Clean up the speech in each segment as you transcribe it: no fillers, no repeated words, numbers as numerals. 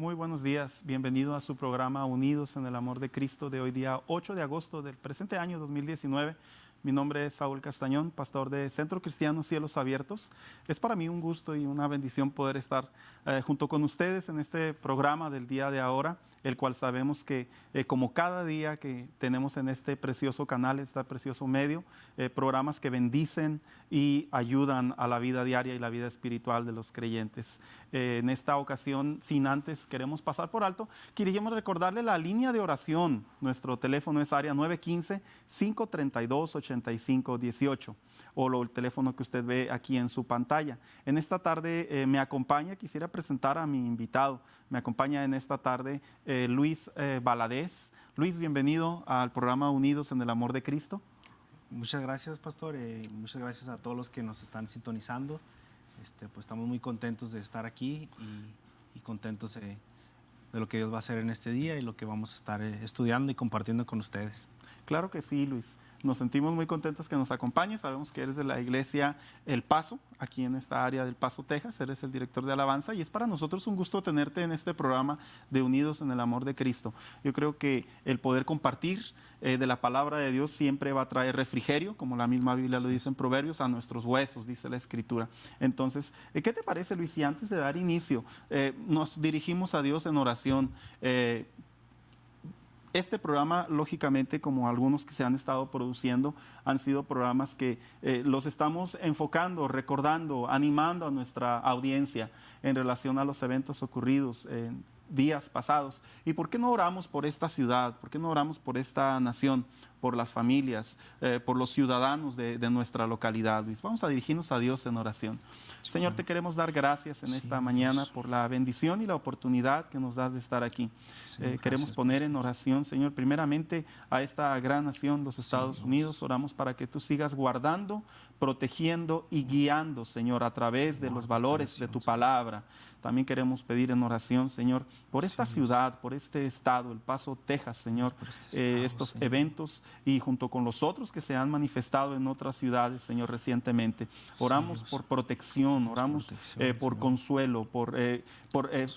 Muy buenos días, bienvenido a su programa Unidos en el Amor de Cristo de hoy día 8 de agosto del presente año 2019. Mi nombre es Saúl Castañón, pastor de Centro Cristiano Cielos Abiertos. Es para mí un gusto y una bendición poder estar junto con ustedes en este programa del día de ahora, el cual sabemos que como cada día que tenemos en este precioso canal, este precioso medio, programas que bendicen y ayudan a la vida diaria y la vida espiritual de los creyentes. En esta ocasión, sin antes queremos pasar por alto, queríamos recordarle la línea de oración. Nuestro teléfono es área 915-532-8518 o el teléfono que usted ve aquí en su pantalla. En esta tarde me acompaña, quisiera presentar a mi invitado. Me acompaña en esta tarde Luis Valadez. Luis, bienvenido al programa Unidos en el Amor de Cristo. Muchas gracias, pastor. Muchas gracias a todos los que nos están sintonizando. Pues estamos muy contentos de estar aquí y contentos de lo que Dios va a hacer en este día y lo que vamos a estar estudiando y compartiendo con ustedes. Claro que sí, Luis. Nos sentimos muy contentos que nos acompañes. Sabemos que eres de la iglesia El Paso, aquí en esta área del Paso, Texas. Eres el director de alabanza y es para nosotros un gusto tenerte en este programa de Unidos en el Amor de Cristo. Yo creo que el poder compartir de la palabra de Dios siempre va a traer refrigerio, como la misma Biblia lo dice en Proverbios, a nuestros huesos, dice la Escritura. Entonces, ¿qué te parece, Luis? Si antes de dar inicio nos dirigimos a Dios en oración. Este programa, lógicamente, como algunos que se han estado produciendo, han sido programas que los estamos enfocando, recordando, animando a nuestra audiencia en relación a los eventos ocurridos en días pasados. ¿Y por qué no oramos por esta ciudad? ¿Por qué no oramos por esta nación? Por las familias, por los ciudadanos de nuestra localidad, Luis. Vamos a dirigirnos a Dios en oración. Señor, te queremos dar gracias en esta mañana por la bendición y la oportunidad que nos das de estar aquí. Queremos poner en oración, Señor, primeramente a esta gran nación, los Estados Unidos. Oramos para que tú sigas guardando, protegiendo y guiando, Señor, a través de los valores de tu palabra. También queremos pedir en oración, Señor, por esta ciudad, por este estado, El Paso, Texas, Señor, estos eventos y junto con los otros que se han manifestado en otras ciudades, Señor, recientemente. Oramos por protección, oramos por consuelo, por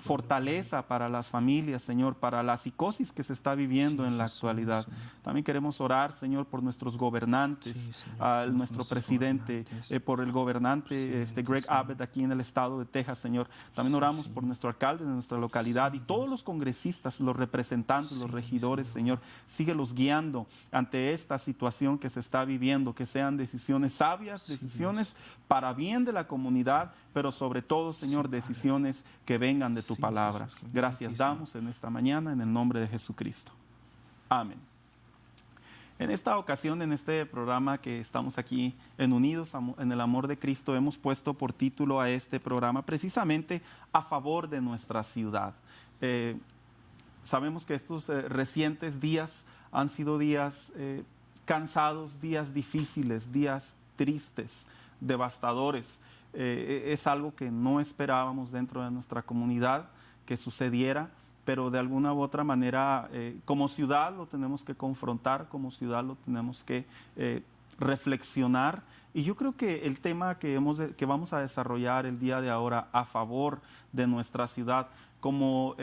fortaleza para las familias, Señor, para la psicosis que se está viviendo en la actualidad. También queremos orar, Señor, por nuestros gobernantes, nuestro presidente, por el gobernante Greg Abbott aquí en el estado de Texas, Señor. También oramos por nuestro alcalde de nuestra localidad y todos los congresistas, los representantes, los regidores, Señor. Síguelos guiando ante esta situación que se está viviendo, que sean decisiones sabias, decisiones para bien de la comunidad, pero sobre todo, Señor, decisiones que vengan de tu palabra. Gracias damos en esta mañana en el nombre de Jesucristo. Amén. En esta ocasión, en este programa que estamos aquí en Unidos en el Amor de Cristo, hemos puesto por título a este programa precisamente a favor de nuestra ciudad. Sabemos que estos recientes días han sido días cansados, días difíciles, días tristes, devastadores. Es algo que no esperábamos dentro de nuestra comunidad que sucediera, pero de alguna u otra manera como ciudad lo tenemos que confrontar, como ciudad lo tenemos que reflexionar. Y yo creo que el tema que vamos a desarrollar el día de ahora a favor de nuestra ciudad, como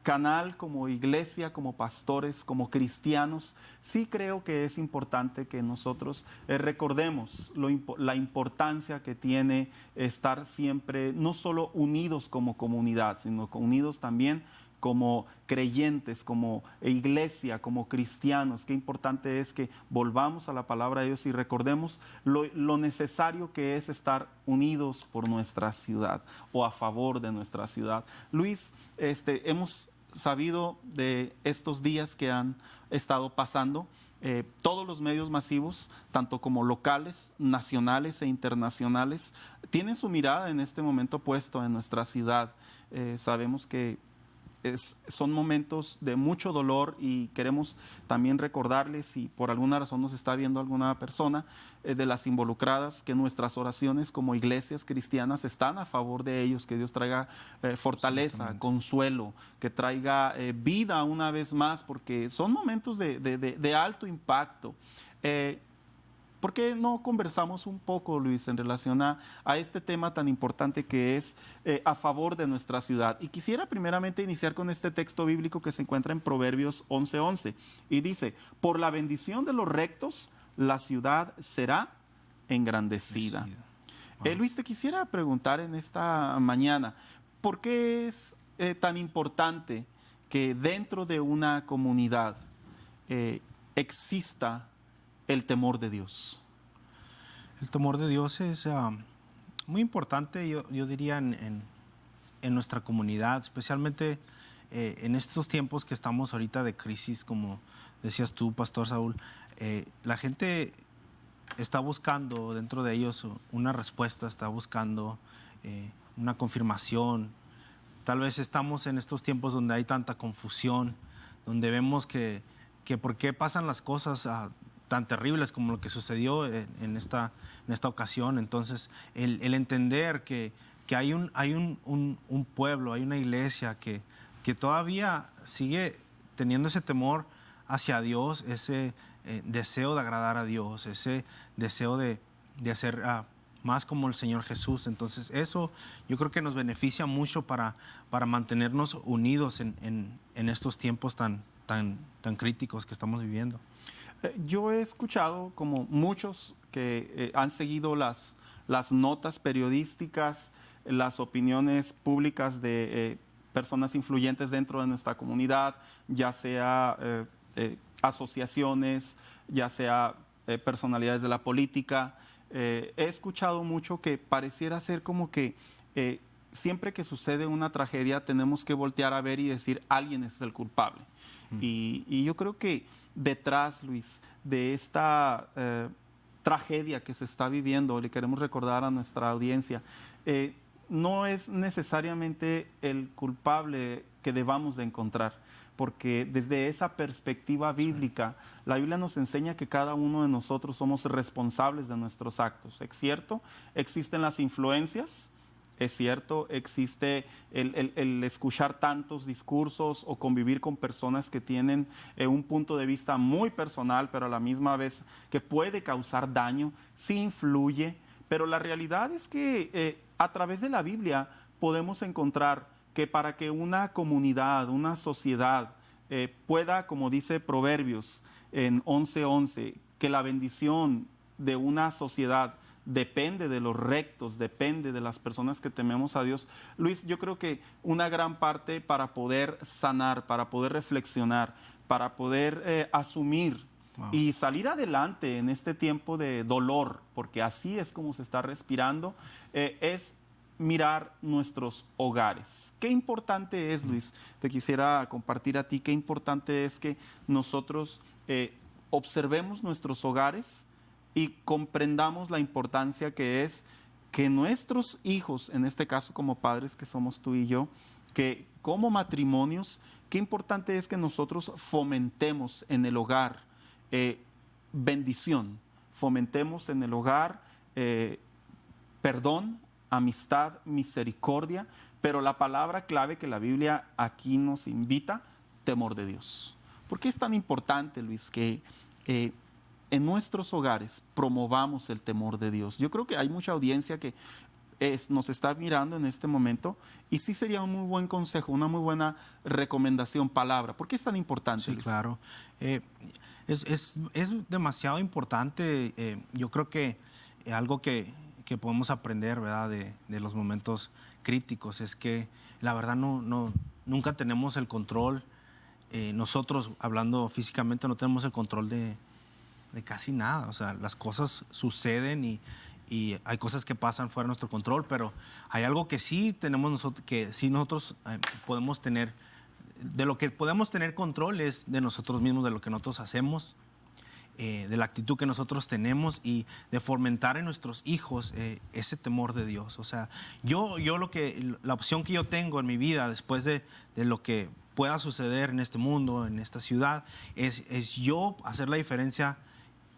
canal, como iglesia, como pastores, como cristianos, sí creo que es importante que nosotros recordemos la importancia que tiene estar siempre no solo unidos como comunidad, sino unidos también como creyentes, como iglesia, como cristianos. Qué importante es que volvamos a la palabra de Dios y recordemos lo necesario que es estar unidos por nuestra ciudad o a favor de nuestra ciudad. Luis, hemos sabido de estos días que han estado pasando. Todos los medios masivos, tanto como locales, nacionales e internacionales, tienen su mirada en este momento puesto en nuestra ciudad. Sabemos que son momentos de mucho dolor y queremos también recordarles, si por alguna razón nos está viendo alguna persona de las involucradas, que nuestras oraciones como iglesias cristianas están a favor de ellos, que Dios traiga fortaleza, consuelo, que traiga vida una vez más, porque son momentos de alto impacto. ¿Por qué no conversamos un poco, Luis, en relación a este tema tan importante que es a favor de nuestra ciudad? Y quisiera primeramente iniciar con este texto bíblico que se encuentra en Proverbios 11:11 y dice, por la bendición de los rectos, la ciudad será engrandecida. Luis, te quisiera preguntar en esta mañana, ¿por qué es tan importante que dentro de una comunidad exista el temor de Dios? El temor de Dios es muy importante, yo diría, en nuestra comunidad, especialmente en estos tiempos que estamos ahorita de crisis, como decías tú, Pastor Saúl. La gente está buscando dentro de ellos una respuesta, está buscando una confirmación. Tal vez estamos en estos tiempos donde hay tanta confusión, donde vemos que por qué pasan las cosas tan terribles como lo que sucedió en esta ocasión. Entonces, el entender que hay un pueblo, hay una iglesia que todavía sigue teniendo ese temor hacia Dios, ese deseo de agradar a Dios, ese deseo de hacer más como el Señor Jesús. Entonces eso yo creo que nos beneficia mucho para mantenernos unidos en estos tiempos tan críticos que estamos viviendo. Yo he escuchado, como muchos que han seguido las notas periodísticas, las opiniones públicas de personas influyentes dentro de nuestra comunidad, ya sea asociaciones, ya sea personalidades de la política. He escuchado mucho que pareciera ser como que siempre que sucede una tragedia tenemos que voltear a ver y decir alguien es el culpable. Y yo creo que detrás, Luis, de esta tragedia que se está viviendo, le queremos recordar a nuestra audiencia, no es necesariamente el culpable que debamos de encontrar, porque desde esa perspectiva bíblica, la Biblia nos enseña que cada uno de nosotros somos responsables de nuestros actos. ¿Es cierto? Existen las influencias, es cierto, existe el escuchar tantos discursos o convivir con personas que tienen un punto de vista muy personal, pero a la misma vez que puede causar daño, sí influye, pero la realidad es que a través de la Biblia podemos encontrar que para que una comunidad, una sociedad pueda, como dice Proverbios en 11:11, que la bendición de una sociedad depende de los rectos, depende de las personas que tememos a Dios. Luis, yo creo que una gran parte para poder sanar, para poder reflexionar, para poder asumir y salir adelante en este tiempo de dolor, porque así es como se está respirando, es mirar nuestros hogares. Qué importante es, Luis, te quisiera compartir a ti, qué importante es que nosotros observemos nuestros hogares y comprendamos la importancia que es que nuestros hijos, en este caso como padres que somos tú y yo, que como matrimonios, qué importante es que nosotros fomentemos en el hogar bendición, fomentemos en el hogar perdón, amistad, misericordia, pero la palabra clave que la Biblia aquí nos invita, temor de Dios. ¿Por qué es tan importante, Luis, que en nuestros hogares promovamos el temor de Dios? Yo creo que hay mucha audiencia que nos está mirando en este momento y sí sería un muy buen consejo, una muy buena recomendación, palabra. ¿Por qué es tan importante, Sí, Luis? claro. Es demasiado importante. Yo creo que algo que podemos aprender, ¿verdad?, de los momentos críticos es que la verdad nunca tenemos el control. Nosotros, hablando físicamente, no tenemos el control de casi nada. O sea, las cosas suceden y hay cosas que pasan fuera de nuestro control, pero hay algo que sí tenemos nosotros, que sí nosotros podemos tener. De lo que podemos tener control es de nosotros mismos, de lo que nosotros hacemos, de la actitud que nosotros tenemos y de fomentar en nuestros hijos ese temor de Dios. O sea, la opción que yo tengo en mi vida después de lo que pueda suceder en este mundo, en esta ciudad, es yo hacer la diferencia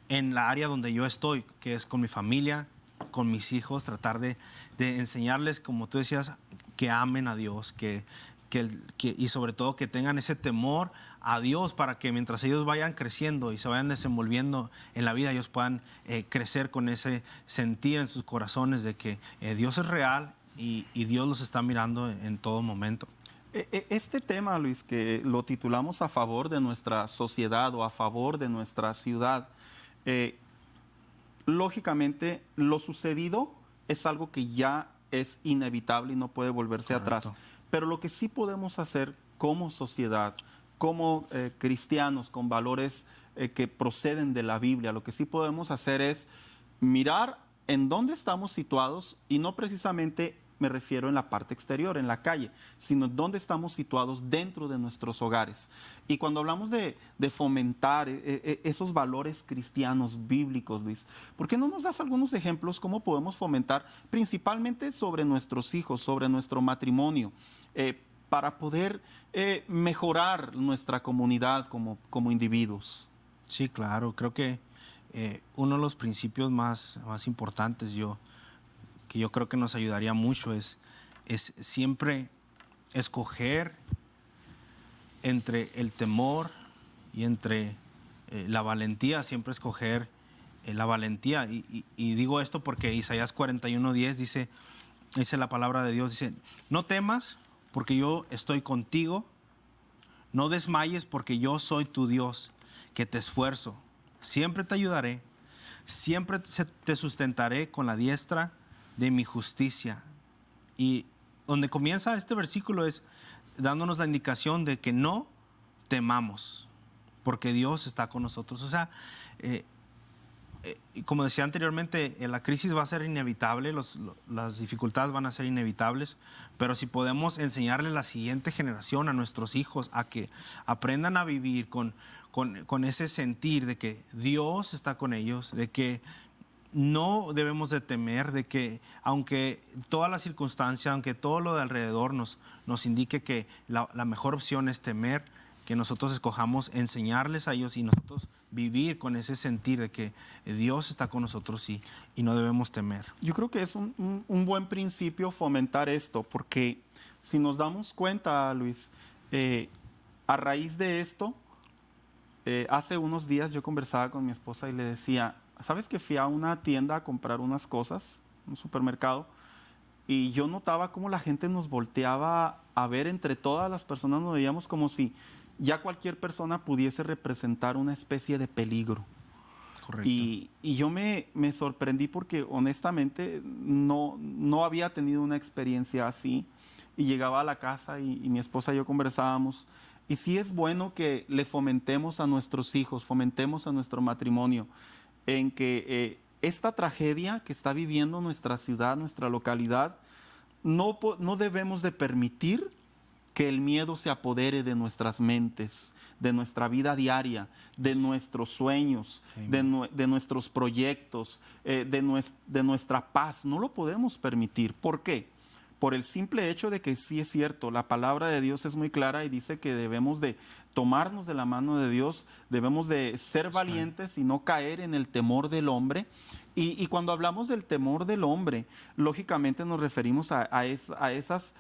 en la área donde yo estoy, que es con mi familia, con mis hijos, tratar de enseñarles, como tú decías, que amen a Dios, que y sobre todo que tengan ese temor a Dios, para que mientras ellos vayan creciendo y se vayan desenvolviendo en la vida, ellos puedan crecer con ese sentir en sus corazones de que Dios es real y Dios los está mirando en todo momento. Este tema, Luis, que lo titulamos a favor de nuestra sociedad o a favor de nuestra ciudad, lógicamente lo sucedido es algo que ya es inevitable y no puede volverse atrás. Pero lo que sí podemos hacer como sociedad, como cristianos con valores que proceden de la Biblia, lo que sí podemos hacer es mirar en dónde estamos situados, y no precisamente me refiero en la parte exterior, en la calle, sino en dónde estamos situados dentro de nuestros hogares. Y cuando hablamos de fomentar esos valores cristianos bíblicos, Luis, ¿por qué no nos das algunos ejemplos cómo podemos fomentar principalmente sobre nuestros hijos, sobre nuestro matrimonio, para poder mejorar nuestra comunidad como individuos? Sí, claro, creo que uno de los principios más importantes que yo creo que nos ayudaría mucho es siempre escoger entre el temor y entre la valentía, siempre escoger la valentía. Y digo esto porque Isaías 41:10 dice la palabra de Dios, dice: no temas porque yo estoy contigo, no desmayes porque yo soy tu Dios, que te esfuerzo, siempre te ayudaré, siempre te sustentaré con la diestra de mi justicia. Y donde comienza este versículo es dándonos la indicación de que no temamos, porque Dios está con nosotros. O sea, como decía anteriormente, la crisis va a ser inevitable, las dificultades van a ser inevitables, pero si podemos enseñarle a la siguiente generación, a nuestros hijos, a que aprendan a vivir con ese sentir de que Dios está con ellos, de que no debemos de temer, de que aunque toda la circunstancia, aunque todo lo de alrededor nos indique que la mejor opción es temer, que nosotros escojamos enseñarles a ellos y nosotros vivir con ese sentir de que Dios está con nosotros y no debemos temer. Yo creo que es un buen principio fomentar esto, porque si nos damos cuenta, Luis, a raíz de esto, hace unos días yo conversaba con mi esposa y le decía: ¿sabes que fui a una tienda a comprar unas cosas, un supermercado? Y yo notaba cómo la gente nos volteaba a ver, entre todas las personas nos veíamos como si ya cualquier persona pudiese representar una especie de peligro. Correcto. Y yo me sorprendí porque honestamente no había tenido una experiencia así. Y llegaba a la casa y mi esposa y yo conversábamos. Y sí es bueno que le fomentemos a nuestros hijos, fomentemos a nuestro matrimonio, en que esta tragedia que está viviendo nuestra ciudad, nuestra localidad, no debemos de permitir que el miedo se apodere de nuestras mentes, de nuestra vida diaria, de nuestros sueños, de nuestros proyectos, de nuestra paz. No lo podemos permitir. ¿Por qué? Por el simple hecho de que sí es cierto, la palabra de Dios es muy clara y dice que debemos de tomarnos de la mano de Dios, debemos de ser valientes y no caer en el temor del hombre. Y cuando hablamos del temor del hombre, lógicamente nos referimos a esas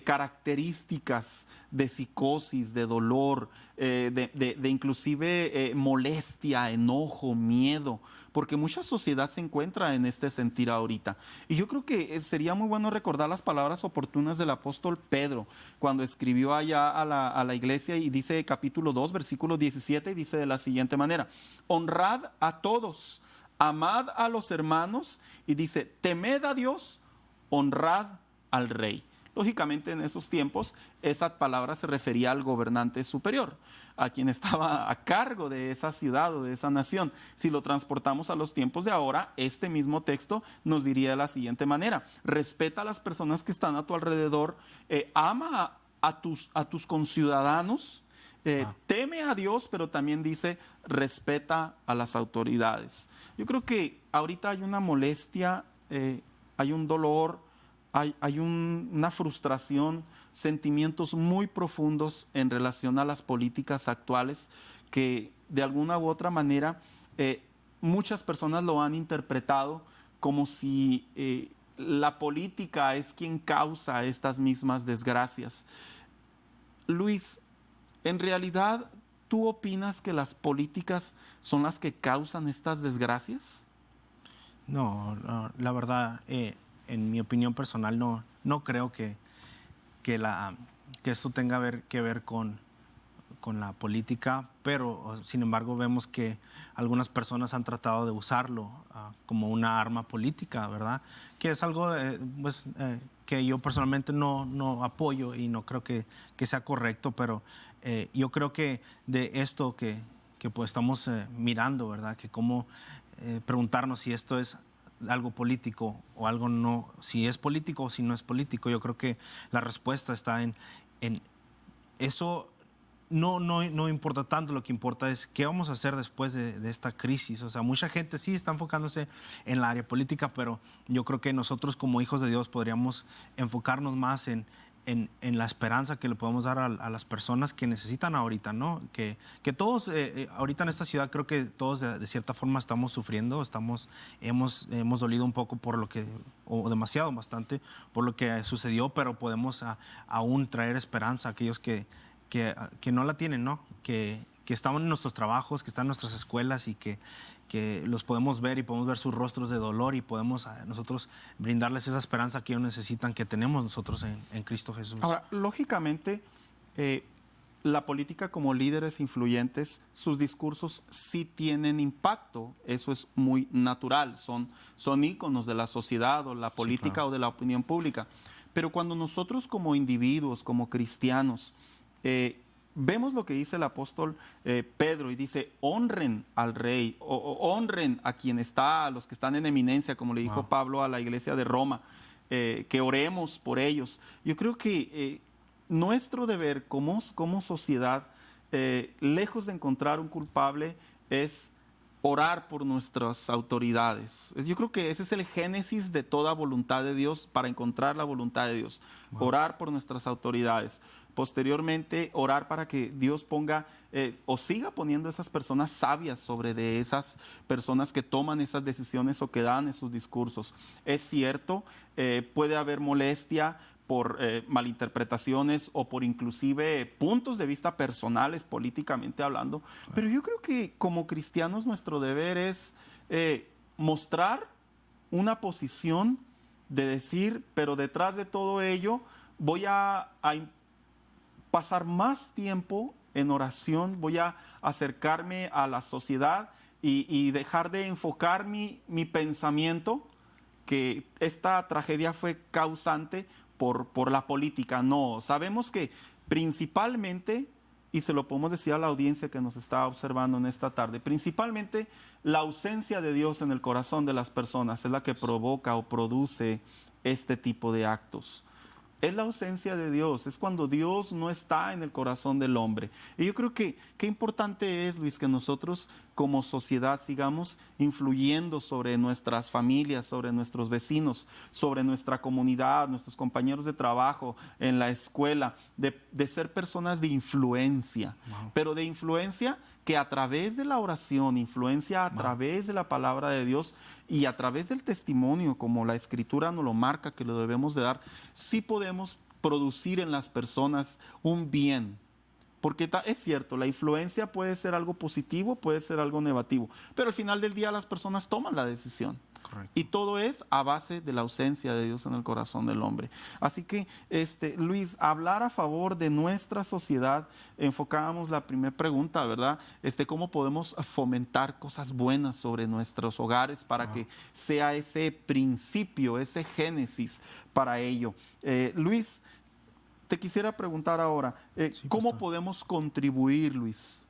características de psicosis, de dolor, de inclusive molestia, enojo, miedo, porque mucha sociedad se encuentra en este sentir ahorita. Y yo creo que sería muy bueno recordar las palabras oportunas del apóstol Pedro, cuando escribió allá a la iglesia, y dice capítulo 2, versículo 17, y dice de la siguiente manera: honrad a todos, amad a los hermanos, y dice: temed a Dios, honrad al rey. Lógicamente en esos tiempos esa palabra se refería al gobernante superior, a quien estaba a cargo de esa ciudad o de esa nación. Si lo transportamos a los tiempos de ahora, este mismo texto nos diría de la siguiente manera: respeta a las personas que están a tu alrededor, ama a tus conciudadanos, teme a Dios, pero también dice: respeta a las autoridades. Yo creo que ahorita hay una molestia, hay un dolor, hay una frustración, sentimientos muy profundos en relación a las políticas actuales que de alguna u otra manera muchas personas lo han interpretado como si la política es quien causa estas mismas desgracias. Luis, en realidad, ¿tú opinas que las políticas son las que causan estas desgracias? No, la verdad, en mi opinión personal, no creo que, que esto tenga que ver con la política, pero sin embargo vemos que algunas personas han tratado de usarlo como una arma política, ¿verdad? Que es algo que yo personalmente no apoyo y no creo que sea correcto, pero yo creo que de esto que pues estamos mirando, ¿verdad? Que cómo preguntarnos si esto es algo político o algo no, si es político o si no es político. Yo creo que la respuesta está en eso. No importa tanto, lo que importa es qué vamos a hacer después de esta crisis. O sea, mucha gente sí está enfocándose en la área política, pero yo creo que nosotros como hijos de Dios podríamos enfocarnos más en la esperanza que le podemos dar a las personas que necesitan ahorita, ¿no? Que todos, ahorita en esta ciudad creo que todos de cierta forma estamos sufriendo, hemos dolido un poco por lo que, o demasiado, bastante, por lo que sucedió, pero podemos aún traer esperanza a aquellos que no la tienen, ¿no? Que están en nuestros trabajos, que están en nuestras escuelas y que los podemos ver y podemos ver sus rostros de dolor y podemos nosotros brindarles esa esperanza que ellos necesitan, que tenemos nosotros en Cristo Jesús. Ahora, lógicamente, la política como líderes influyentes, sus discursos sí tienen impacto, eso es muy natural, son íconos de la sociedad o la política, sí, claro, o de la opinión pública. Pero cuando nosotros como individuos, como cristianos, vemos lo que dice el apóstol Pedro y dice, honren al rey, o honren a quien está, a los que están en eminencia, como le dijo Pablo a la iglesia de Roma, que oremos por ellos. Yo creo que nuestro deber como sociedad, lejos de encontrar un culpable, es orar por nuestras autoridades. Yo creo que ese es el génesis de toda voluntad de Dios para encontrar la voluntad de Dios. Orar por nuestras autoridades. Posteriormente, orar para que Dios ponga o siga poniendo esas personas sabias sobre de esas personas que toman esas decisiones o que dan esos discursos. Es cierto, puede haber molestia por malinterpretaciones o por inclusive puntos de vista personales, políticamente hablando. Claro. Pero yo creo que como cristianos nuestro deber es mostrar una posición de decir, pero detrás de todo ello voy a pasar más tiempo en oración, voy a acercarme a la sociedad y dejar de enfocar mi pensamiento que esta tragedia fue causante por la política. No, sabemos que principalmente, y se lo podemos decir a la audiencia que nos está observando en esta tarde, principalmente la ausencia de Dios en el corazón de las personas es la que provoca o produce este tipo de actos. Es la ausencia de Dios, es cuando Dios no está en el corazón del hombre. Y yo creo que qué importante es, Luis, que nosotros como sociedad sigamos influyendo sobre nuestras familias, sobre nuestros vecinos, sobre nuestra comunidad, nuestros compañeros de trabajo, en la escuela, de ser personas de influencia, pero de influencia que a través de la oración, influencia a través de la palabra de Dios y a través del testimonio, como la Escritura nos lo marca que lo debemos de dar, sí podemos producir en las personas un bien. Porque es cierto, la influencia puede ser algo positivo, puede ser algo negativo, pero al final del día las personas toman la decisión. Correcto. Y todo es a base de la ausencia de Dios en el corazón del hombre. Así que, Luis, hablar a favor de nuestra sociedad, enfocábamos la primera pregunta, ¿verdad? ¿Cómo podemos fomentar cosas buenas sobre nuestros hogares para que sea ese principio, ese génesis para ello? Luis, te quisiera preguntar ahora, sí, ¿cómo podemos contribuir, Luis,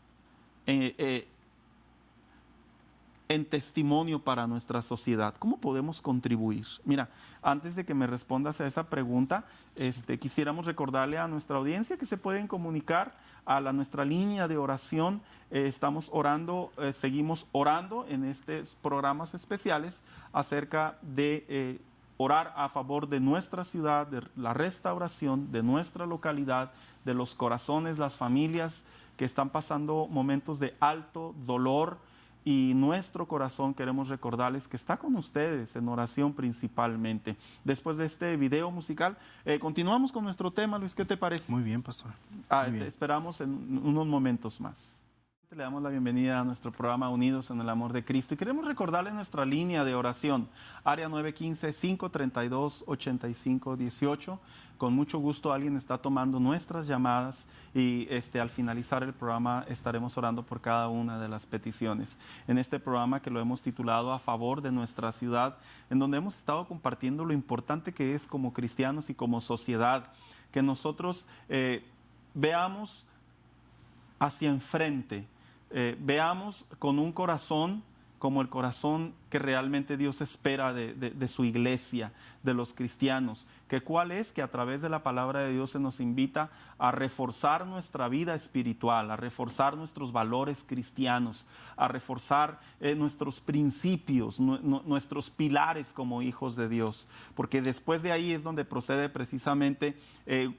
en testimonio para nuestra sociedad? ¿Cómo podemos contribuir? Mira, antes de que me respondas a esa pregunta, quisiéramos recordarle a nuestra audiencia que se pueden comunicar a nuestra línea de oración. Estamos orando, seguimos orando en estos programas especiales acerca de orar a favor de nuestra ciudad, de la restauración de nuestra localidad, de los corazones, las familias que están pasando momentos de alto dolor y nuestro corazón queremos recordarles que está con ustedes en oración principalmente. Después de este video musical, continuamos con nuestro tema. Luis, ¿qué te parece? Muy bien, pastor. Muy bien. Te esperamos en unos momentos más. Le damos la bienvenida a nuestro programa Unidos en el Amor de Cristo y queremos recordarle nuestra línea de oración, área 915-532-8518. Con mucho gusto alguien está tomando nuestras llamadas y al finalizar el programa estaremos orando por cada una de las peticiones. En este programa que lo hemos titulado A favor de nuestra ciudad, en donde hemos estado compartiendo lo importante que es como cristianos y como sociedad, que nosotros veamos hacia enfrente, veamos con un corazón como el corazón que realmente Dios espera de su iglesia, de los cristianos, que cuál es que a través de la palabra de Dios se nos invita a reforzar nuestra vida espiritual, a reforzar nuestros valores cristianos, a reforzar nuestros principios, nuestros pilares como hijos de Dios, porque después de ahí es donde procede precisamente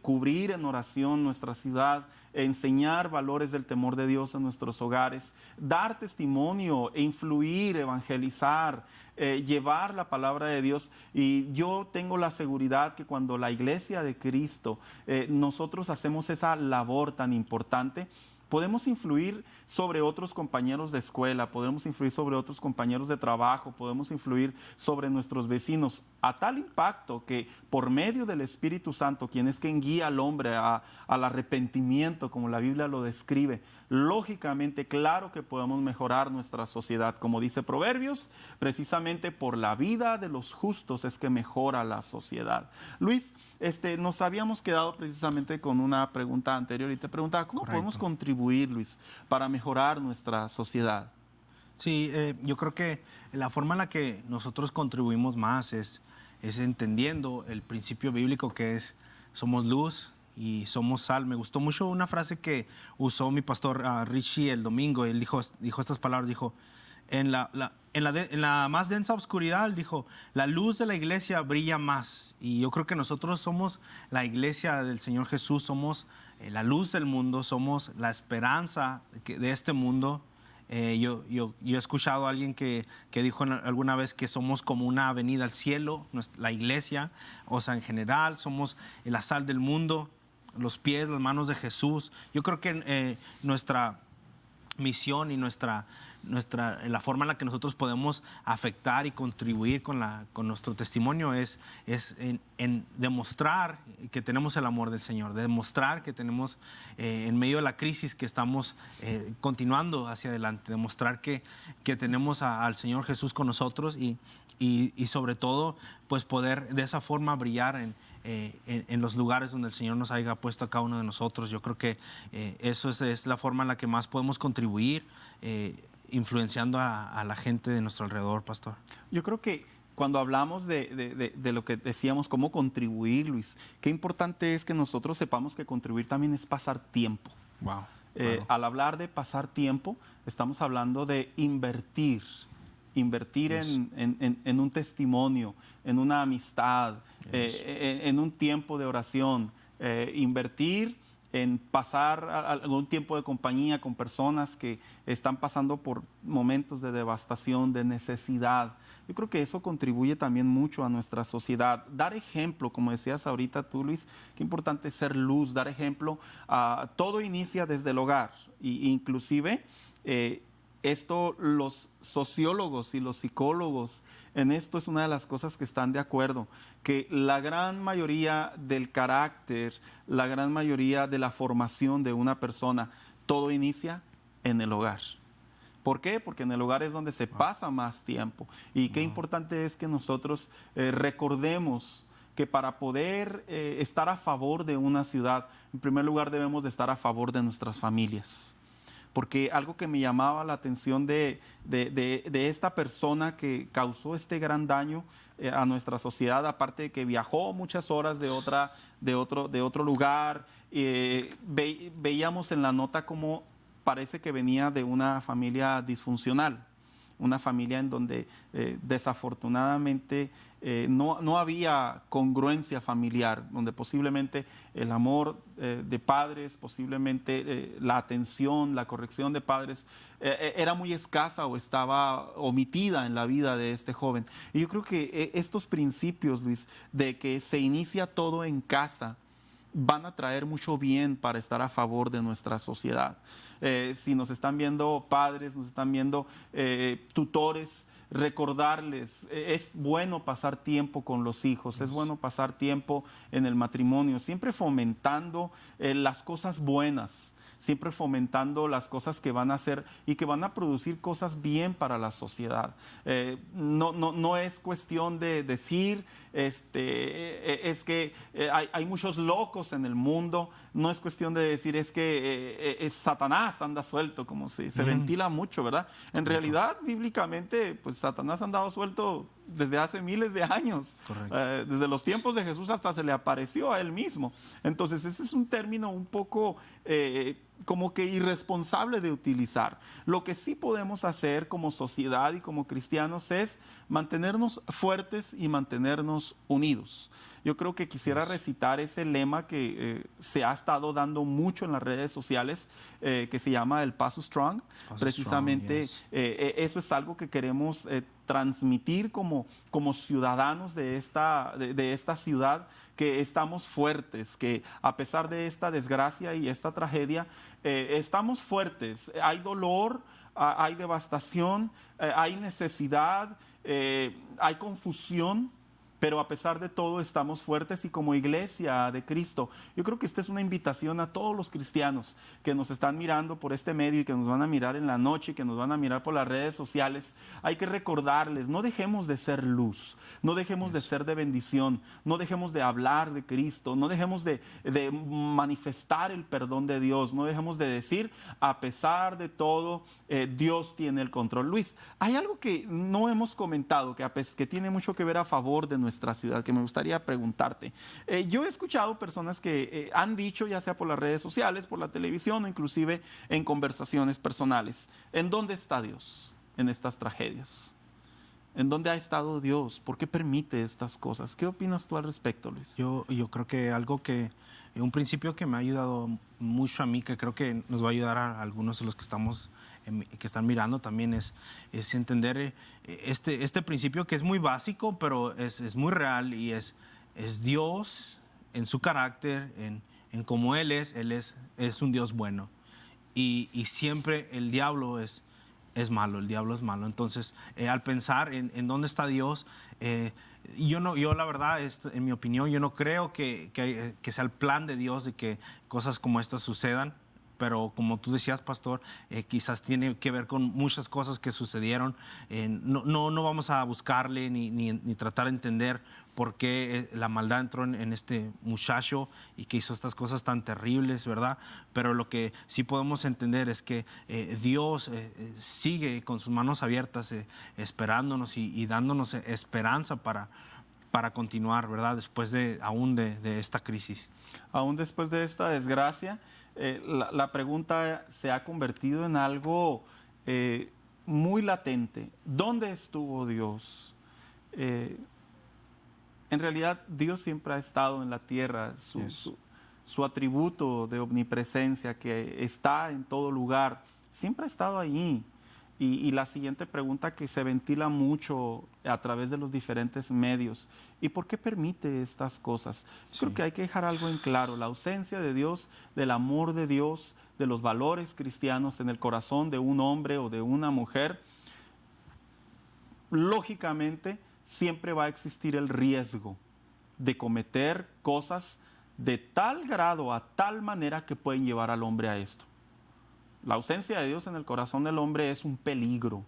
cubrir en oración nuestra ciudad, enseñar valores del temor de Dios en nuestros hogares, dar testimonio e influir, evangelizar, llevar la palabra de Dios. Y yo tengo la seguridad que cuando la iglesia de Cristo, nosotros hacemos esa labor tan importante, podemos influir sobre otros compañeros de escuela, podemos influir sobre otros compañeros de trabajo, podemos influir sobre nuestros vecinos a tal impacto que por medio del Espíritu Santo, quien es quien guía al hombre al arrepentimiento, como la Biblia lo describe, lógicamente, claro que podemos mejorar nuestra sociedad. Como dice Proverbios, precisamente por la vida de los justos es que mejora la sociedad. Luis, nos habíamos quedado precisamente con una pregunta anterior y te preguntaba, ¿cómo podemos contribuir, Luis, para mejorar nuestra sociedad? Sí, yo creo que la forma en la que nosotros contribuimos más es entendiendo el principio bíblico que es somos luz y somos sal. Me gustó mucho una frase que usó mi pastor Richie el domingo. Él dijo estas palabras, dijo, en la más densa oscuridad, dijo, la luz de la iglesia brilla más. Y yo creo que nosotros somos la iglesia del Señor Jesús, somos la luz del mundo, somos la esperanza de este mundo. Yo he escuchado a alguien que dijo alguna vez que somos como una avenida al cielo, la iglesia, o sea, en general, somos la sal del mundo, los pies, las manos de Jesús. Yo creo que nuestra misión y la forma en la que nosotros podemos afectar y contribuir con nuestro testimonio es en demostrar que tenemos el amor del Señor, demostrar que tenemos en medio de la crisis que estamos continuando hacia adelante, demostrar que tenemos al Señor Jesús con nosotros y sobre todo pues poder de esa forma brillar en los lugares donde el Señor nos haya puesto a cada uno de nosotros. Yo creo que eso es la forma en la que más podemos contribuir, influenciando a la gente de nuestro alrededor, pastor. Yo creo que cuando hablamos de lo que decíamos, cómo contribuir, Luis, qué importante es que nosotros sepamos que contribuir también es pasar tiempo. Wow. Al hablar de pasar tiempo, estamos hablando de invertir yes. en un testimonio, en una amistad, yes. En un tiempo de oración, invertir en pasar algún tiempo de compañía con personas que están pasando por momentos de devastación, de necesidad. Yo creo que eso contribuye también mucho a nuestra sociedad. Dar ejemplo, como decías ahorita tú, Luis, qué importante es ser luz, dar ejemplo. Todo inicia desde el hogar, inclusive esto los sociólogos y los psicólogos, en esto es una de las cosas que están de acuerdo, que la gran mayoría del carácter, la gran mayoría de la formación de una persona, todo inicia en el hogar. ¿Por qué? Porque en el hogar es donde se pasa más tiempo. Y qué importante es que nosotros recordemos que para poder estar a favor de una ciudad, en primer lugar debemos de estar a favor de nuestras familias. Porque algo que me llamaba la atención de esta persona que causó este gran daño a nuestra sociedad, aparte de que viajó muchas horas de otro lugar, veíamos en la nota como parece que venía de una familia disfuncional. una familia en donde desafortunadamente no había congruencia familiar, donde posiblemente el amor de padres, posiblemente la atención, la corrección de padres era muy escasa o estaba omitida en la vida de este joven. Y yo creo que estos principios, Luis, de que se inicia todo en casa, van a traer mucho bien para estar a favor de nuestra sociedad. Si nos están viendo padres, nos están viendo tutores, recordarles, es bueno pasar tiempo con los hijos, es bueno pasar tiempo en el matrimonio, siempre fomentando las cosas buenas, siempre fomentando las cosas que van a hacer y que van a producir cosas bien para la sociedad. No es cuestión de decir, es que hay muchos locos en el mundo, no es cuestión de decir es que es Satanás anda suelto, como se ventila mucho, ¿verdad? En realidad, bíblicamente, pues Satanás ha andado suelto desde hace miles de años. Desde los tiempos de Jesús hasta se le apareció a él mismo. Entonces ese es un término un poco como que irresponsable de utilizar. Lo que sí podemos hacer como sociedad y como cristianos es mantenernos fuertes y mantenernos unidos. Yo creo que quisiera recitar ese lema que se ha estado dando mucho en las redes sociales, que se llama el Paso Strong. Precisamente eso es algo que queremos transmitir como ciudadanos de esta ciudad, que estamos fuertes, que a pesar de esta desgracia y esta tragedia, estamos fuertes. Hay dolor, hay devastación, hay necesidad, hay confusión, pero a pesar de todo estamos fuertes y como iglesia de Cristo, yo creo que esta es una invitación a todos los cristianos que nos están mirando por este medio y que nos van a mirar en la noche, que nos van a mirar por las redes sociales. Hay que recordarles, no dejemos de ser luz, no dejemos de ser de bendición, no dejemos de hablar de Cristo, no dejemos de manifestar el perdón de Dios, no dejemos de decir, a pesar de todo, Dios tiene el control. Luis, hay algo que no hemos comentado, que tiene mucho que ver a favor de nuestra ciudad, que me gustaría preguntarte. Yo he escuchado personas que han dicho, ya sea por las redes sociales, por la televisión o inclusive en conversaciones personales, ¿en dónde está Dios en estas tragedias? ¿En dónde ha estado Dios? ¿Por qué permite estas cosas? ¿Qué opinas tú al respecto, Luis? Yo creo que un principio que me ha ayudado mucho a mí, que creo que nos va a ayudar a algunos de los que están mirando también, es entender este principio que es muy básico, pero es muy real, y es Dios en su carácter, en cómo Él es un Dios bueno. Y siempre el diablo es malo, el diablo es malo. Entonces, al pensar en dónde está Dios, yo la verdad, en mi opinión, yo no creo que sea el plan de Dios de que cosas como estas sucedan. Pero como tú decías, pastor, quizás tiene que ver con muchas cosas que sucedieron. No vamos a buscarle ni tratar de entender por qué la maldad entró en este muchacho y que hizo estas cosas tan terribles, ¿verdad? Pero lo que sí podemos entender es que Dios sigue con sus manos abiertas, esperándonos y dándonos esperanza para continuar, ¿verdad? Después aún de esta crisis. Aún después de esta desgracia, la pregunta se ha convertido en algo muy latente. ¿Dónde estuvo Dios? En realidad, Dios siempre ha estado en la tierra. Su atributo de omnipresencia, que está en todo lugar, siempre ha estado ahí. Y la siguiente pregunta que se ventila mucho a través de los diferentes medios: ¿y por qué permite estas cosas? Creo que hay que dejar algo en claro: la ausencia de Dios, del amor de Dios, de los valores cristianos en el corazón de un hombre o de una mujer. Lógicamente, siempre va a existir el riesgo de cometer cosas de tal grado, a tal manera, que pueden llevar al hombre a esto. La ausencia de Dios en el corazón del hombre es un peligro.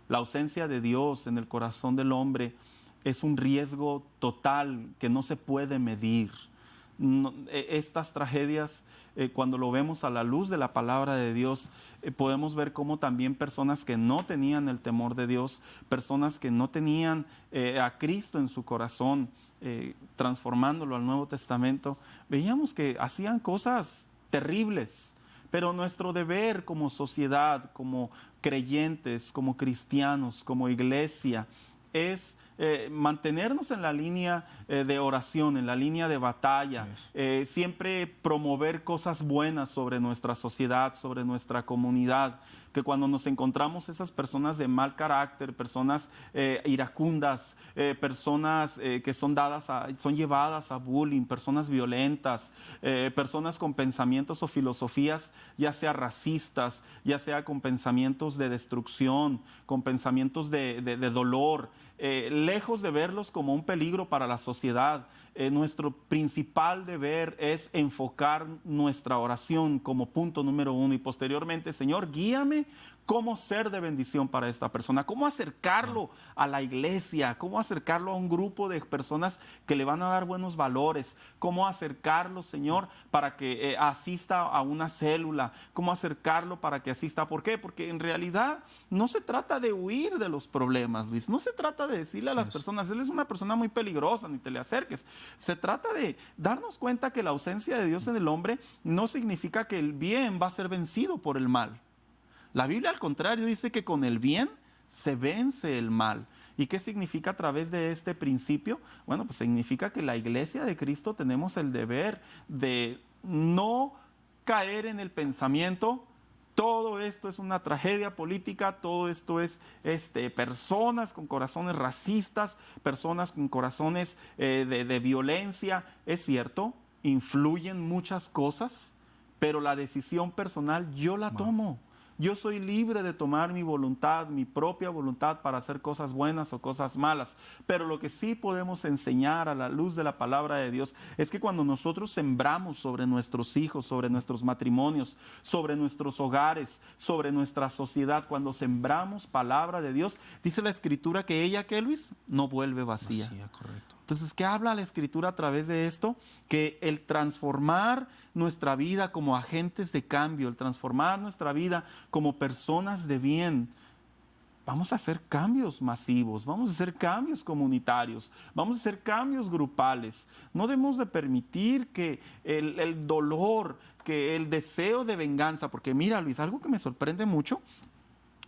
La ausencia de Dios en el corazón del hombre es un riesgo total que no se puede medir. Estas tragedias, cuando lo vemos a la luz de la palabra de Dios, podemos ver cómo también personas que no tenían el temor de Dios, personas que no tenían a Cristo en su corazón, transformándolo al Nuevo Testamento, veíamos que hacían cosas terribles. pero nuestro deber como sociedad, como creyentes, como cristianos, como iglesia, es mantenernos en la línea de oración, en la línea de batalla, siempre promover cosas buenas sobre nuestra sociedad, sobre nuestra comunidad, que cuando nos encontramos esas personas de mal carácter, personas iracundas, personas que son llevadas a bullying, personas violentas, personas con pensamientos o filosofías, ya sea racistas, ya sea con pensamientos de destrucción, con pensamientos de dolor, lejos de verlos como un peligro para la sociedad, nuestro principal deber es enfocar nuestra oración como punto número uno y posteriormente, Señor, guíame cómo ser de bendición para esta persona, cómo acercarlo a la iglesia, cómo acercarlo a un grupo de personas que le van a dar buenos valores, cómo acercarlo, Señor, para que asista a una célula, cómo acercarlo para que asista. ¿Por qué? Porque en realidad no se trata de huir de los problemas, Luis, no se trata de decirle a las personas, él es una persona muy peligrosa, ni te le acerques. Se trata de darnos cuenta que la ausencia de Dios en el hombre no significa que el bien va a ser vencido por el mal. La Biblia al contrario dice que con el bien se vence el mal. ¿Y qué significa a través de este principio? Bueno, pues significa que la iglesia de Cristo tenemos el deber de no caer en el pensamiento, todo esto es una tragedia política, todo esto es personas con corazones racistas, personas con corazones de violencia. Es cierto, influyen muchas cosas, pero la decisión personal yo la tomo. Yo soy libre de tomar mi voluntad, mi propia voluntad para hacer cosas buenas o cosas malas. Pero lo que sí podemos enseñar a la luz de la palabra de Dios es que cuando nosotros sembramos sobre nuestros hijos, sobre nuestros matrimonios, sobre nuestros hogares, sobre nuestra sociedad, cuando sembramos palabra de Dios, dice la Escritura que ella, ¿qué, Luis? No vuelve vacía. Vacía, correcto. Entonces, ¿qué habla la Escritura a través de esto? Que el transformar nuestra vida como agentes de cambio, el transformar nuestra vida como personas de bien, vamos a hacer cambios masivos, vamos a hacer cambios comunitarios, vamos a hacer cambios grupales. No debemos de permitir que el dolor, que el deseo de venganza, porque mira, Luis, algo que me sorprende mucho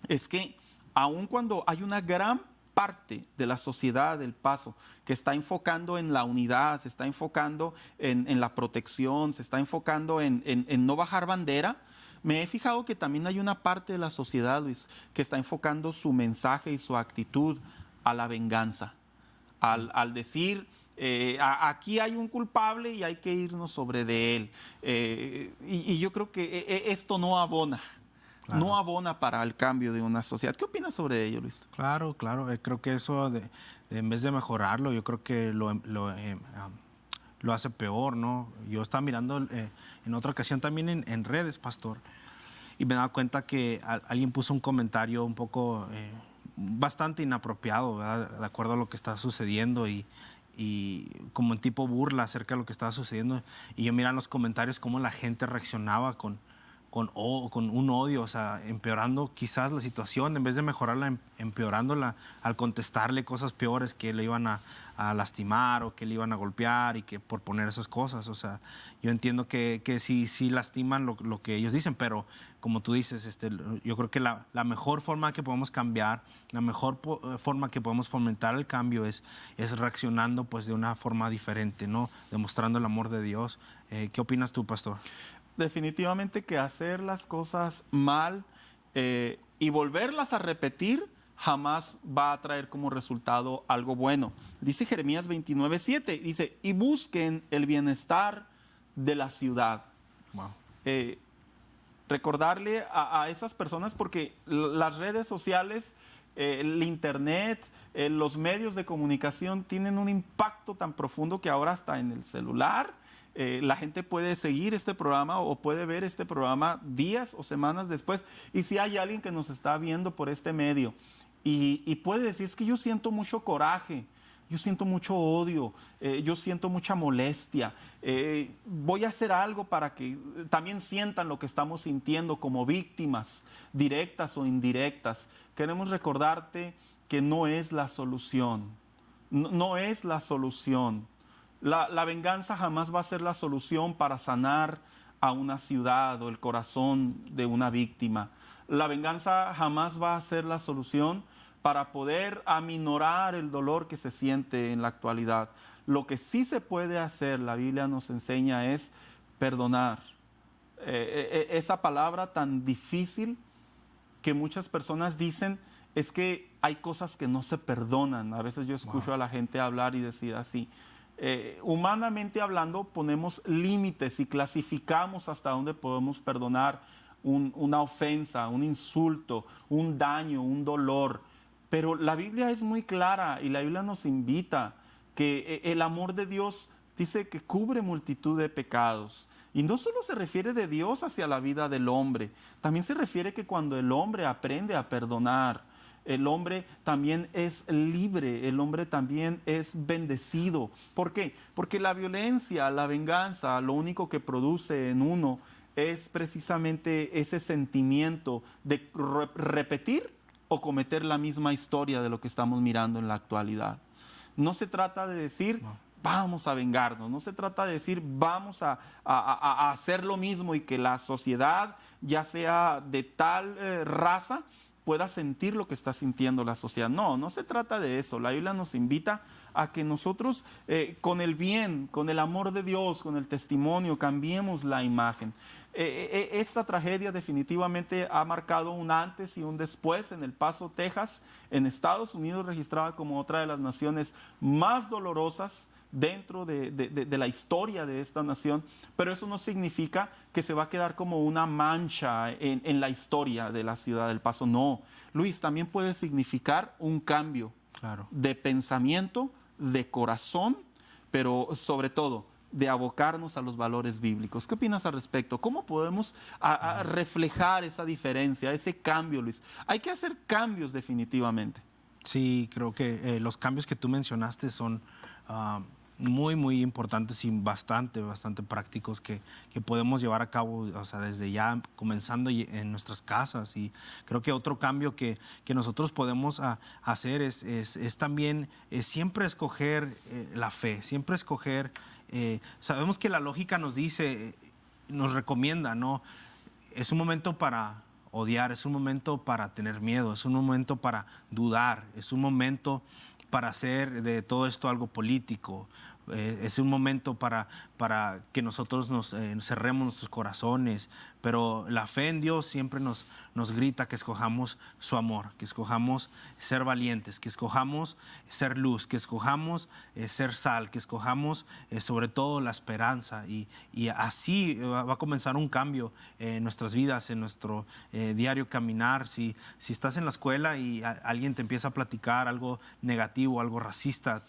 es que aun cuando hay una gran parte de la sociedad del Paso que está enfocando en la unidad, se está enfocando en la protección, se está enfocando en no bajar bandera, me he fijado que también hay una parte de la sociedad, Luis, que está enfocando su mensaje y su actitud a la venganza, al decir, aquí hay un culpable y hay que irnos sobre de él. Y yo creo que esto no abona. Claro. No abona para el cambio de una sociedad. ¿Qué opinas sobre ello, Luis? Claro, claro. Creo que eso, en vez de mejorarlo, yo creo que lo hace peor, ¿no? Yo estaba mirando en otra ocasión también en redes, pastor, y me daba cuenta que alguien puso un comentario un poco, bastante inapropiado, ¿verdad? De acuerdo a lo que está sucediendo y como en tipo burla acerca de lo que estaba sucediendo. Y yo miraba en los comentarios cómo la gente reaccionaba con un odio, o sea, empeorando quizás la situación, en vez de mejorarla, empeorándola al contestarle cosas peores que le iban a lastimar o que le iban a golpear y que por poner esas cosas. O sea, yo entiendo que sí lastiman lo que ellos dicen, pero como tú dices, yo creo que la mejor forma que podemos cambiar, la mejor forma que podemos fomentar el cambio es reaccionando pues de una forma diferente, ¿no? Demostrando el amor de Dios. ¿Qué opinas tú, pastor? Definitivamente que hacer las cosas mal y volverlas a repetir jamás va a traer como resultado algo bueno. Dice Jeremías 29:7, dice, y busquen el bienestar de la ciudad. Wow. Recordarle a esas personas, porque las redes sociales, el internet, los medios de comunicación tienen un impacto tan profundo que ahora hasta en el celular la gente puede seguir este programa o puede ver este programa días o semanas después. Y si hay alguien que nos está viendo por este medio y puede decir, es que yo siento mucho coraje, yo siento mucho odio, yo siento mucha molestia, voy a hacer algo para que también sientan lo que estamos sintiendo como víctimas directas o indirectas. Queremos recordarte que no es la solución, no es la solución. La venganza jamás va a ser la solución para sanar a una ciudad o el corazón de una víctima. La venganza jamás va a ser la solución para poder aminorar el dolor que se siente en la actualidad. Lo que sí se puede hacer, la Biblia nos enseña, es perdonar. Esa palabra tan difícil que muchas personas dicen es que hay cosas que no se perdonan. A veces yo escucho a la gente hablar y decir así. Humanamente hablando, ponemos límites y clasificamos hasta dónde podemos perdonar una ofensa, un insulto, un daño, un dolor. Pero la Biblia es muy clara y la Biblia nos invita que el amor de Dios dice que cubre multitud de pecados. Y no solo se refiere de Dios hacia la vida del hombre, también se refiere que cuando el hombre aprende a perdonar, el hombre también es libre, el hombre también es bendecido. ¿Por qué? Porque la violencia, la venganza, lo único que produce en uno es precisamente ese sentimiento de repetir o cometer la misma historia de lo que estamos mirando en la actualidad. No se trata de decir, vamos a vengarnos, no se trata de decir, vamos a hacer lo mismo y que la sociedad, ya sea de tal raza, pueda sentir lo que está sintiendo la sociedad. No, no se trata de eso. La Biblia nos invita a que nosotros con el bien, con el amor de Dios, con el testimonio, cambiemos la imagen. Esta tragedia definitivamente ha marcado un antes y un después en El Paso, Texas, en Estados Unidos, registrada como otra de las naciones más dolorosas dentro de la historia de esta nación, pero eso no significa que se va a quedar como una mancha en la historia de la ciudad del Paso. No, Luis, también puede significar un cambio de pensamiento, de corazón, pero sobre todo de abocarnos a los valores bíblicos. ¿Qué opinas al respecto? ¿Cómo podemos reflejar esa diferencia, ese cambio, Luis? Hay que hacer cambios definitivamente. Sí, creo que los cambios que tú mencionaste son muy, muy importantes y bastante prácticos que podemos llevar a cabo, o sea, desde ya comenzando en nuestras casas. Y creo que otro cambio que nosotros podemos hacer es también siempre escoger la fe, siempre escoger. Sabemos que la lógica nos dice, nos recomienda, ¿no? Es un momento para odiar, es un momento para tener miedo, es un momento para dudar, es un momento para hacer de todo esto algo político. Es un momento para que nosotros nos cerremos nuestros corazones, pero la fe en Dios siempre nos grita que escojamos su amor, que escojamos ser valientes, que escojamos ser luz, que escojamos ser sal, que escojamos sobre todo la esperanza, y así va a comenzar un cambio en nuestras vidas, en nuestro diario caminar. Si estás en la escuela y alguien te empieza a platicar algo negativo, algo racista,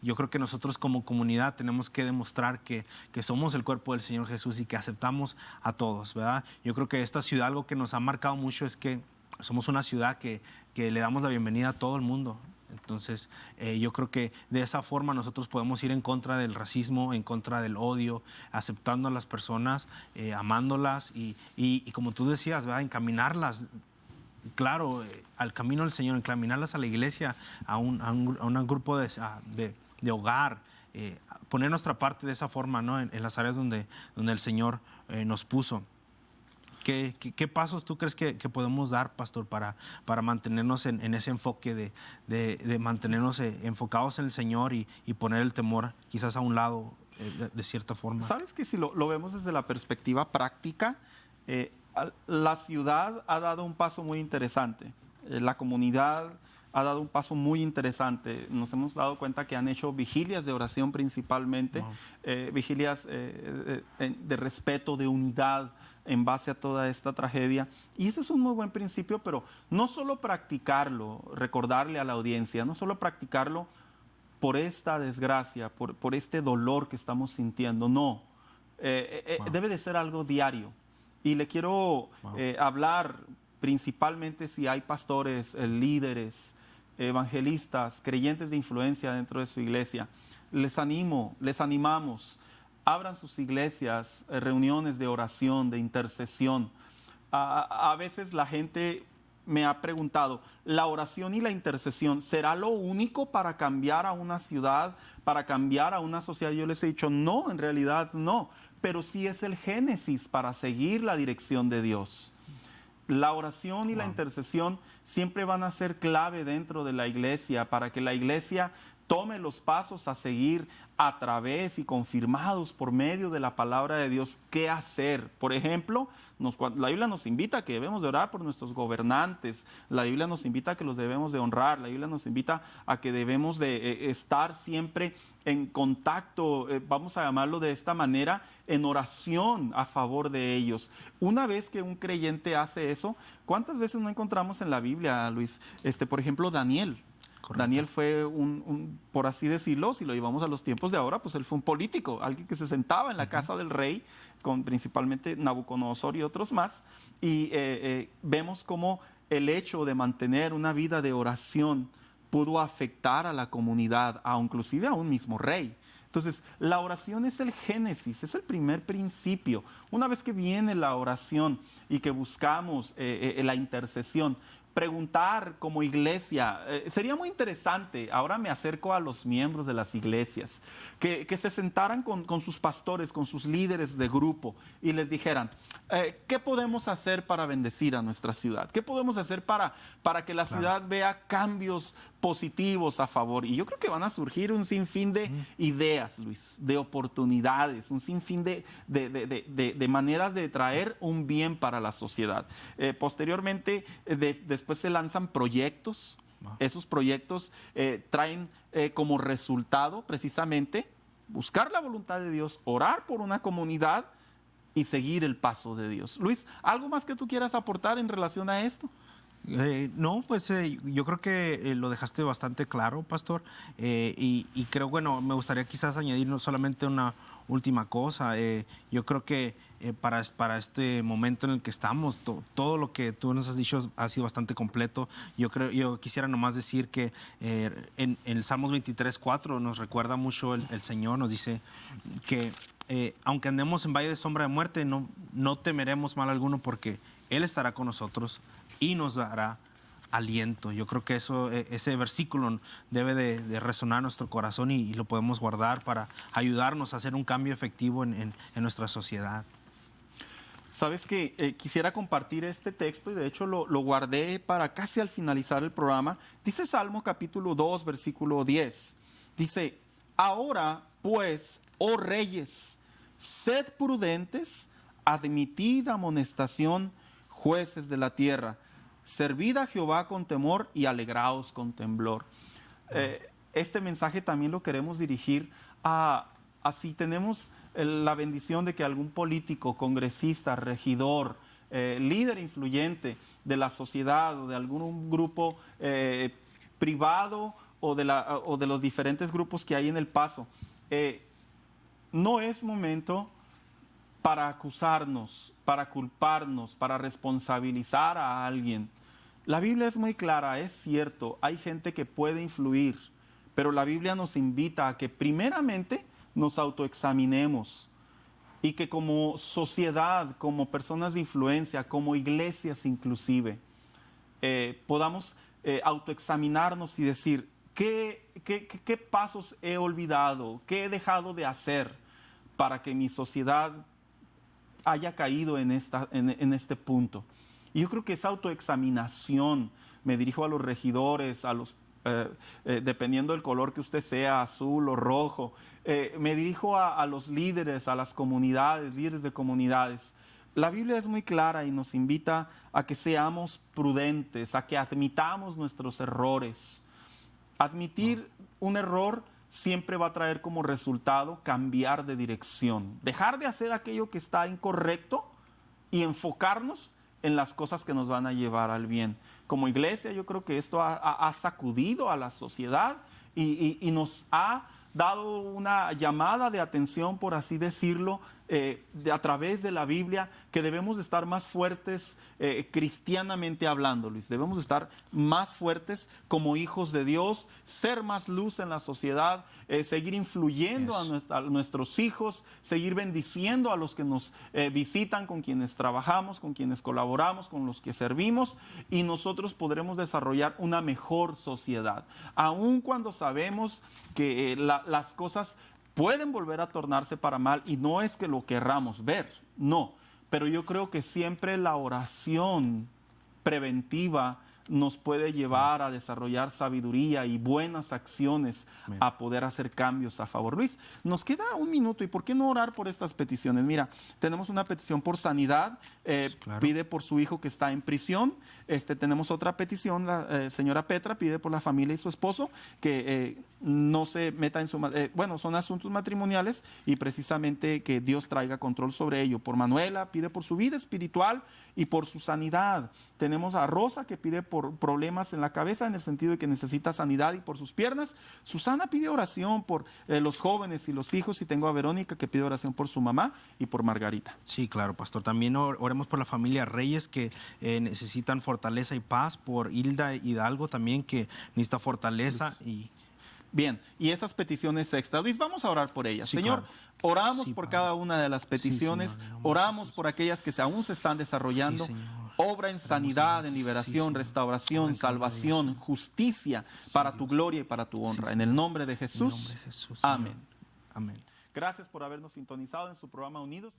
yo creo que nosotros como comunidad tenemos que demostrar que somos el cuerpo del Señor Jesús y que aceptamos a todos, ¿verdad? Yo creo que esta ciudad, algo que nos ha marcado mucho es que somos una ciudad que le damos la bienvenida a todo el mundo. Entonces, yo creo que de esa forma nosotros podemos ir en contra del racismo, en contra del odio, aceptando a las personas, amándolas y como tú decías, ¿verdad? Encaminarlas, claro, al camino del Señor, encaminarlas a la iglesia, a un grupo de hogar, poner nuestra parte de esa forma, ¿no? En las áreas donde el Señor nos puso. ¿Qué pasos tú crees que podemos dar, pastor, para mantenernos en ese enfoque de mantenernos enfocados en el Señor y poner el temor quizás a un lado de cierta forma? Sabes que si lo vemos desde la perspectiva práctica, la ciudad ha dado un paso muy interesante. La comunidad ha dado un paso muy interesante. Nos hemos dado cuenta que han hecho vigilias de oración principalmente, vigilias de respeto, de unidad en base a toda esta tragedia. Y ese es un muy buen principio, pero no solo practicarlo, recordarle a la audiencia, no solo practicarlo por esta desgracia, por este dolor que estamos sintiendo, no. Debe de ser algo diario. Y le quiero hablar principalmente si hay pastores, líderes, evangelistas, creyentes de influencia dentro de su iglesia. Les animamos, abran sus iglesias, reuniones de oración, de intercesión. A veces la gente me ha preguntado, ¿la oración y la intercesión será lo único para cambiar a una ciudad, para cambiar a una sociedad? Yo les he dicho, no, en realidad no, pero sí es el génesis para seguir la dirección de Dios. La oración y la intercesión siempre van a ser clave dentro de la iglesia para que la iglesia tome los pasos a seguir a través y confirmados por medio de la palabra de Dios qué hacer. Por ejemplo, la Biblia nos invita a que debemos de orar por nuestros gobernantes, la Biblia nos invita a que los debemos de honrar, la Biblia nos invita a que debemos de estar siempre en contacto, vamos a llamarlo de esta manera, en oración a favor de ellos. Una vez que un creyente hace eso, ¿cuántas veces no encontramos en la Biblia, Luis? Por ejemplo, Daniel. Correcto. Daniel fue por así decirlo, si lo llevamos a los tiempos de ahora, pues él fue un político, alguien que se sentaba en la casa del rey, con principalmente Nabucodonosor y otros más, y vemos cómo el hecho de mantener una vida de oración pudo afectar a la comunidad, inclusive a un mismo rey. Entonces, la oración es el génesis, es el primer principio. Una vez que viene la oración y que buscamos la intercesión, preguntar como iglesia, sería muy interesante, ahora me acerco a los miembros de las iglesias, que se sentaran con sus pastores, con sus líderes de grupo y les dijeran, ¿qué podemos hacer para bendecir a nuestra ciudad? ¿Qué podemos hacer para que la ciudad vea cambios positivos a favor? Y yo creo que van a surgir un sinfín de ideas, Luis, de oportunidades, un sinfín de maneras de traer un bien para la sociedad. Posteriormente, después se lanzan proyectos. Esos proyectos traen como resultado precisamente buscar la voluntad de Dios, orar por una comunidad y seguir el paso de Dios. Luis, ¿algo más que tú quieras aportar en relación a esto? No, pues yo creo que lo dejaste bastante claro, pastor, y creo, bueno, me gustaría quizás añadir no solamente una última cosa. Yo creo que para este momento en el que estamos, todo lo que tú nos has dicho ha sido bastante completo. Yo quisiera nomás decir que en el Salmos 23:4 nos recuerda mucho el Señor, nos dice que aunque andemos en valle de sombra de muerte, no temeremos mal alguno porque Él estará con nosotros y nos dará aliento. Yo creo que ese versículo debe de resonar en nuestro corazón y lo podemos guardar para ayudarnos a hacer un cambio efectivo en nuestra sociedad. Sabes que quisiera compartir este texto y de hecho lo guardé para casi al finalizar el programa. Dice Salmo capítulo 2, versículo 10. Dice, ahora pues, oh reyes, sed prudentes, admitid amonestación, jueces de la tierra. Servid a Jehová con temor y alegraos con temblor. Este mensaje también lo queremos dirigir a si tenemos la bendición de que algún político, congresista, regidor, líder influyente de la sociedad o de algún grupo privado o de los diferentes grupos que hay en El Paso, no es momento para acusarnos, para culparnos, para responsabilizar a alguien. La Biblia es muy clara, es cierto, hay gente que puede influir, pero la Biblia nos invita a que primeramente nos autoexaminemos y que como sociedad, como personas de influencia, como iglesias inclusive, podamos autoexaminarnos y decir, ¿qué pasos he olvidado? ¿Qué he dejado de hacer para que mi sociedad haya caído en este punto? Y yo creo que esa autoexaminación, me dirijo a los regidores, dependiendo del color que usted sea, azul o rojo, me dirijo a los líderes, a las comunidades, líderes de comunidades. La Biblia es muy clara y nos invita a que seamos prudentes, a que admitamos nuestros errores. Admitir un error siempre va a traer como resultado cambiar de dirección, dejar de hacer aquello que está incorrecto y enfocarnos en las cosas que nos van a llevar al bien. Como iglesia, yo creo que esto ha sacudido a la sociedad y nos ha dado una llamada de atención, por así decirlo, a través de la Biblia que debemos de estar más fuertes cristianamente hablando, Luis. Debemos de estar más fuertes como hijos de Dios, ser más luz en la sociedad, seguir influyendo a nuestros hijos, seguir bendiciendo a los que nos visitan, con quienes trabajamos, con quienes colaboramos, con los que servimos, y nosotros podremos desarrollar una mejor sociedad. Aun cuando sabemos que las cosas pueden volver a tornarse para mal, y no es que lo querramos ver, no, pero yo creo que siempre la oración preventiva nos puede llevar a desarrollar sabiduría y buenas acciones, a poder hacer cambios a favor. Luis, nos queda un minuto, y ¿por qué no orar por estas peticiones? Mira, tenemos una petición por sanidad, claro. Pide por su hijo que está en prisión. Tenemos otra petición, la señora Petra pide por la familia y su esposo, que no se meta en su... bueno, son asuntos matrimoniales, y precisamente que Dios traiga control sobre ello. Por Manuela pide por su vida espiritual y por su sanidad. Tenemos a Rosa, que pide por problemas en la cabeza, en el sentido de que necesita sanidad, y por sus piernas. Susana pide oración por los jóvenes y los hijos, y tengo a Verónica, que pide oración por su mamá y por Margarita. Sí, claro, pastor. También oremos por la familia Reyes, que necesitan fortaleza y paz, por Hilda Hidalgo también, que necesita fortaleza. Bien, y esas peticiones extra, Luis, vamos a orar por ellas. Sí, Señor, claro. Oramos por cada una de las peticiones, sí, Señor, oramos por aquellas que aún se están desarrollando. Sí, obra en sanidad, en liberación, restauración, salvación, justicia, para tu gloria y para tu honra. En el nombre de Jesús, amén. Amén. Gracias por habernos sintonizado en su programa Unidos.